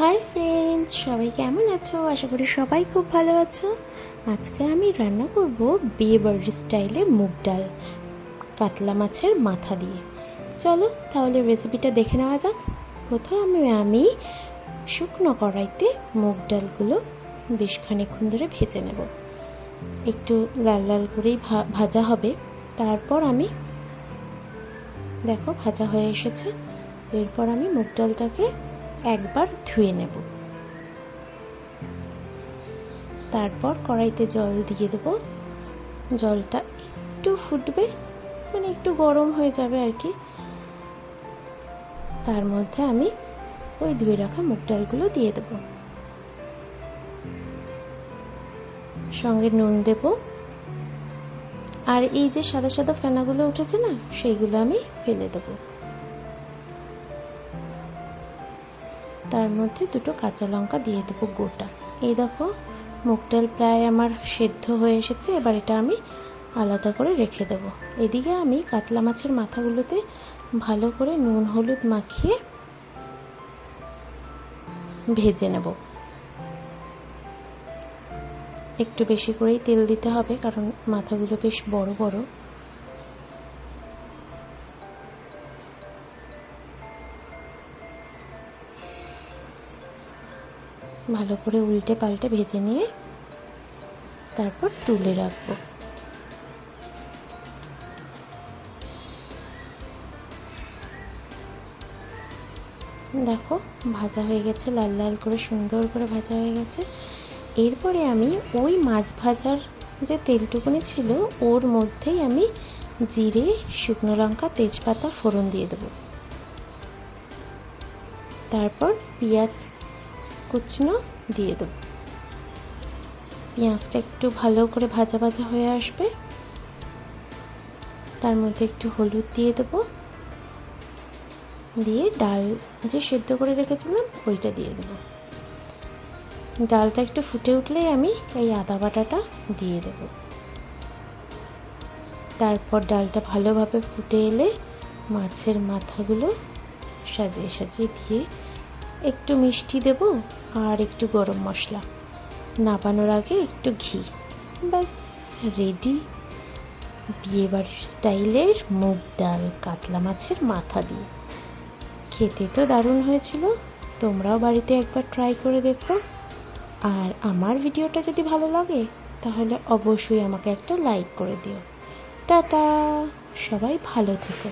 Hi friends, সবাই কেমন আছো? আশা করি সবাই খুব ভালো আছো। আজকে আমি রান্না করব বিয়ে বাড়ির স্টাইলে মুগ ডাল কাতলা মাছের মাথা দিয়ে। চলো তাহলে রেসিপিটা দেখে নেওয়া যাক। প্রথমে আমি শুকনো কড়াইতে মুগ ডালগুলো বেশ খানিকক্ষণ ধরে ভেজে নেব। একটু লাল লাল করেই ভাজা হবে। তারপর আমি দেখো ভাজা হয়ে এসেছে। এরপর আমি মুগ ডালটাকে একবার ধুয়ে নেব। তারপর কড়াইতে জল দিয়ে দেব। জলটা একটু ফুটবে, মানে একটু গরম হয়ে যাবে আর কি। তার মধ্যে আমি ওই ধুয়ে রাখা মুগ ডালগুলো দিয়ে দেব, সঙ্গে নুন দেব। আর এই যে সাদা সাদা ফেনাগুলো উঠেছে না, সেইগুলো আমি ফেলে দেব। তার মধ্যে দুটো কাঁচা লঙ্কা দিয়ে দেবো গোটা। এই দেখো মুগ ডাল প্রায় আমার সেদ্ধ হয়ে এসেছে। এবার এটা আমি আলাদা করে রেখে দেব। এদিকে আমি কাতলা মাছের মাথাগুলোতে ভালো করে নুন হলুদ মাখিয়ে ভেজে নেব। একটু বেশি করেই তেল দিতে হবে, কারণ মাথাগুলো বেশ বড় বড়। ভালো করে উল্টে পাল্টে ভেজে নিয়ে তারপর তুলে রাখবো। দেখো ভাজা হয়ে গেছে, লাল লাল করে সুন্দর করে ভাজা হয়ে গেছে। এরপরে আমি ওই মাছ ভাজার যে তেলটুকুনি ছিল ওর মধ্যেই আমি জিরে, শুকনো লঙ্কা, তেজপাতা ফোড়ন দিয়ে দেবো। তারপর পেঁয়াজ কুচনো দিয়ে দেবো। পেঁয়াজটা একটু ভালো করে ভাজা ভাজা হয়ে আসবে। তার মধ্যে একটু হলুদ দিয়ে দেবো, দিয়ে ডাল যে সেদ্ধ করে রেখেছিলাম ওইটা দিয়ে দেবো। ডালটা একটু ফুটে উঠলেই আমি এই আদা বাটাটা দিয়ে দেবো। তারপর ডালটা ভালোভাবে ফুটে এলে মাছের মাথাগুলো সাজিয়ে সাজিয়ে দিয়ে একটু মিষ্টি দেব আর একটু গরম মশলা, নামানোর আগে একটু ঘি। ব্যাস রেডি বিয়েবাড়ির স্টাইলের মুগ ডাল কাতলা মাছের মাথা দিয়ে। খেতে তো দারুণ হয়েছিল, তোমরাও বাড়িতে একবার ট্রাই করে দেখো। আর আমার ভিডিওটা যদি ভালো লাগে তাহলে অবশ্যই আমাকে একটা লাইক করে দিও। টাটা, সবাই ভালো থেকো।